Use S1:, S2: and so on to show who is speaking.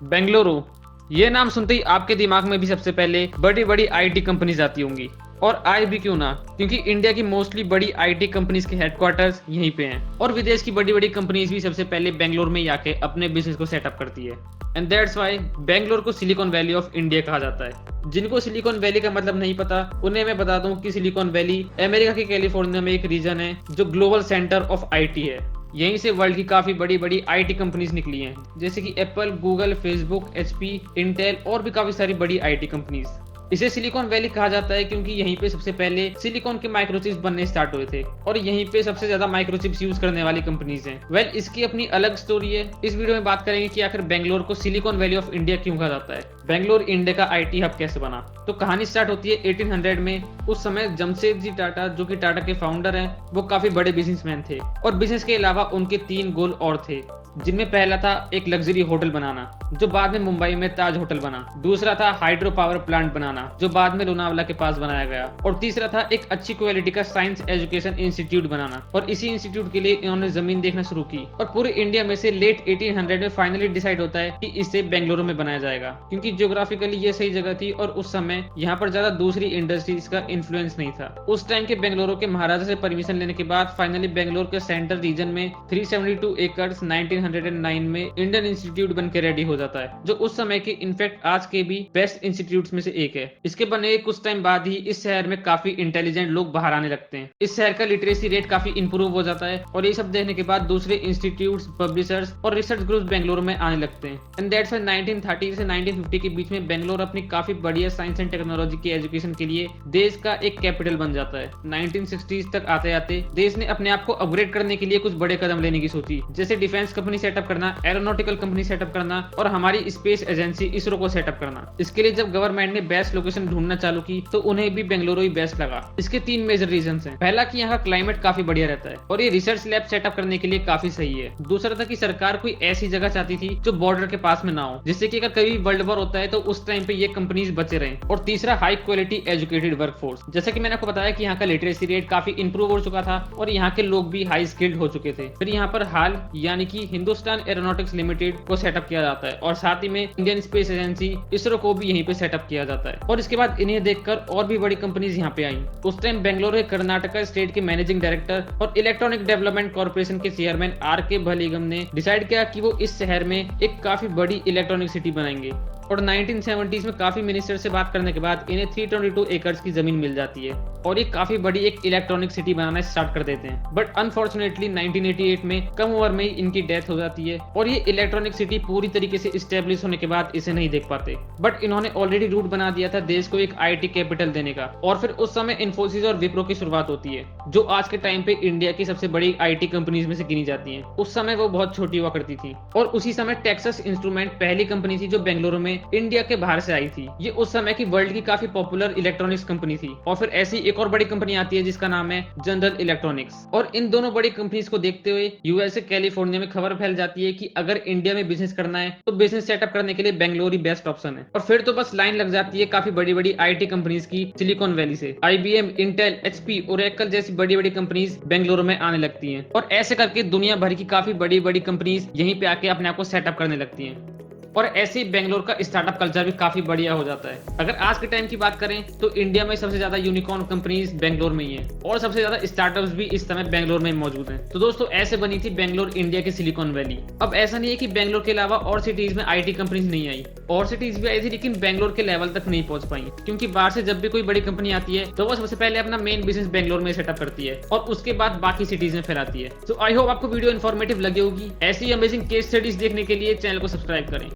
S1: बेंगलुरु, ये नाम सुनते ही आपके दिमाग में भी सबसे पहले बड़ी बड़ी आईटी कंपनीज आती होंगी। और आए भी क्यों ना, क्योंकि इंडिया की मोस्टली बड़ी आईटी कंपनीज के हेडक्वार्टर्स यहीं पे हैं और विदेश की बड़ी बड़ी कंपनीज भी सबसे पहले बेंगलोर में ही आके अपने बिजनेस को सेटअप करती है। एंड दैट्स वाई बेंगलोर को सिलिकॉन वैली ऑफ इंडिया कहा जाता है। जिनको सिलिकॉन वैली का मतलब नहीं पता, उन्हें मैं बता दूं कि सिलिकॉन वैली अमेरिका के कैलिफोर्निया में एक रीजन है जो ग्लोबल सेंटर ऑफ आईटी है। यहीं से वर्ल्ड की काफी बड़ी बड़ी आईटी कंपनीज निकली हैं, जैसे कि Apple, Google, Facebook, HP, Intel और भी काफी सारी बड़ी आईटी कंपनीज। इसे सिलिकॉन वैली कहा जाता है क्योंकि यहीं पे सबसे पहले सिलिकॉन के माइक्रोचिप्स बनने स्टार्ट हुए थे और यहीं पे सबसे ज्यादा माइक्रोचिप्स यूज करने वाली कंपनीज हैं। वेल, इसकी अपनी अलग स्टोरी है। इस वीडियो में बात करेंगे कि आखिर बेंगलोर को सिलिकॉन वैली ऑफ इंडिया क्यों कहा जाता है, बेंगलोर इंडिया का आईटी हब कैसे बना। तो कहानी स्टार्ट होती है 1800 में। उस समय जमशेदजी टाटा, जो कि टाटा के फाउंडर हैं, वो काफी बड़े बिजनेसमैन थे और बिजनेस के अलावा उनके 3 गोल और थे, जिनमें पहला था एक लग्जरी होटल बनाना, जो बाद में मुंबई में ताज होटल बना। दूसरा था हाइड्रो पावर प्लांट बनाना, जो बाद में लोनावला के पास बनाया गया। और तीसरा था एक अच्छी क्वालिटी का साइंस एजुकेशन इंस्टीट्यूट बनाना। और इसी इंस्टीट्यूट के लिए इन्होंने जमीन देखना शुरू की और पूरे इंडिया में से लेट 1800 में फाइनली डिसाइड होता है कि इसे बेंगलुरु में बनाया जाएगा, क्योंकि जियोग्राफिकली ये सही जगह थी और उस समय यहाँ पर ज्यादा दूसरी इंडस्ट्रीज का इन्फ्लुएंस नहीं था। उस टाइम के बेंगलुरु के महाराजा से परमिशन लेने के बाद फाइनली बेंगलोर के सेंट्रल रीजन में 372 एकर्स 1909 में इंडियन इंस्टीट्यूट बनकर रेडी हो जाता है, जो उस समय के इनफैक्ट आज के भी बेस्ट इंस्टीट्यूट्स में से एक है। इसके बनने के कुछ टाइम बाद ही इस शहर में काफी इंटेलिजेंट लोग बाहर आने लगते हैं। इस शहर का लिटरेसी रेट काफी इंप्रूव हो जाता है और ये सब देखने के बाद दूसरे इंस्टीट्यूट्स, पब्लिशर्स और रिसर्च ग्रुप्स बेंगलुरु में आने लगते हैं। एंड दैट्स व्हाई 1930 से 1950 के बीच में बेंगलोर अपनी काफी बढ़िया साइंस एंड टेक्नोलॉजी की एजुकेशन के लिए देश का एक कैपिटल बन जाता है। 1960s तक आते आते देश ने अपने आप को अपग्रेड करने के लिए कुछ बड़े कदम लेने की सोची, जैसे डिफेंस कंपनी सेटअप करना, एरोनॉटिकल कंपनी सेटअप करना और हमारी स्पेस एजेंसी इसरो को सेटअप करना। इसके लिए जब गवर्नमेंट ने बेस्ट लोकेशन ढूंढना चालू की तो उन्हें भी बेंगलुरु ही बेस्ट लगा। इसके 3 मेजर रीजन हैं। पहला कि यहाँ का क्लाइमेट काफी बढ़िया रहता है और ये रिसर्च लैब सेटअप करने के लिए काफी सही है। दूसरा था कि सरकार कोई ऐसी जगह चाहती थी जो बॉर्डर के पास में ना हो, जिससे कि अगर कभी वर्ल्ड वॉर होता है तो उस टाइम पे ये कंपनीज बचे रहें। और तीसरा हाई क्वालिटी एजुकेटेड वर्कफोर्स। जैसे कि मैंने आपको बताया कि यहाँ का लिटरेसी रेट काफी इंप्रूव हो चुका था और यहाँ के लोग भी हाई स्किल्ड हो चुके थे। फिर यहाँ पर हाल यानी कि हिंदुस्तान एरोनॉटिक्स लिमिटेड को सेटअप किया जाता है और साथ ही में इंडियन स्पेस एजेंसी इसरो को भी यहीं पे सेटअप किया जाता है। और इसके बाद इन्हें देखकर और भी बड़ी कंपनीज यहाँ पे आई। उस टाइम बेंगलोर के कर्नाटका स्टेट के मैनेजिंग डायरेक्टर और इलेक्ट्रॉनिक डेवलपमेंट कॉर्पोरेशन के चेयरमैन आर.के. भलीगम ने डिसाइड किया कि वो इस शहर में एक काफी बड़ी इलेक्ट्रॉनिक सिटी बनाएंगे। और 1970s में काफी मिनिस्टर से बात करने के बाद इन्हें 322 एकर्स की जमीन मिल जाती है और ये काफी बड़ी एक इलेक्ट्रॉनिक सिटी बनाना स्टार्ट कर देते हैं। बट अनफॉर्चुनेटली 1988 में कम उम्र में ही इनकी डेथ हो जाती है और ये इलेक्ट्रॉनिक सिटी पूरी तरीके से स्टेब्लिश होने के बाद इसे नहीं देख पाते। बट इन्होंने ऑलरेडी रूट बना दिया था देश को एक आईटी कैपिटल देने का। और फिर उस समय इन्फोसिस और विप्रो की शुरुआत होती है, जो आज के टाइम पे इंडिया की सबसे बड़ी आईटी कंपनीज में से गिनी जाती है। उस समय वो बहुत छोटी हुआ करती थी। और उसी समय टेक्सास इंस्ट्रूमेंट पहली कंपनी थी जो बेंगलुरु में इंडिया के बाहर से आई थी। ये उस समय की वर्ल्ड की काफी पॉपुलर इलेक्ट्रॉनिक्स कंपनी थी। और फिर ऐसी एक और बड़ी कंपनी आती है जिसका नाम है जनरल इलेक्ट्रॉनिक्स। और इन दोनों बड़ी कंपनीज को देखते हुए यूएसए कैलिफोर्निया में खबर फैल जाती है कि अगर इंडिया में बिजनेस करना है तो बिजनेस सेटअप करने के लिए बेंगलोर ही बेस्ट ऑप्शन है। और फिर तो बस लाइन लग जाती है काफी बड़ी बड़ी आईटी कंपनीज की सिलिकॉन वैली से। IBM, इंटेल, HP, ओरेकल जैसी बड़ी बड़ी कंपनीज बेंगलुरु में आने लगती हैं और ऐसे करके दुनिया भर की काफी बड़ी बड़ी कंपनीज यहीं पे आके अपने आप को सेटअप करने लगती हैं। और ऐसे ही बेंगलोर का स्टार्टअप कल्चर भी काफी बढ़िया हो जाता है। अगर आज के टाइम की बात करें तो इंडिया में सबसे ज्यादा यूनिकॉर्न कंपनीज बेंगलोर में ही है और सबसे ज्यादा स्टार्टअप्स भी इस समय बेंगलोर में मौजूद हैं। तो दोस्तों, ऐसे बनी थी बेंगलोर इंडिया की सिलिकॉन वैली। अब ऐसा नहीं है कि बेंगलोर के अलावा और सिटीज में आईटी कंपनीज नहीं आई, और सिटीज भी आई थी, लेकिन बेंगलोर के लेवल तक नहीं पहुंच पाई, क्योंकि बाहर से जब भी कोई बड़ी कंपनी आती है तो वो सबसे पहले अपना मेन बिजनेस बेंगलोर में सेटअप करती है और उसके बाद बाकी सिटीज में फैलाती है। तो आई होप आपको वीडियो इन्फॉर्मेटिव लगी होगी। ऐसी अमेजिंग केस स्टडीज देखने के लिए चैनल को सब्सक्राइब करें।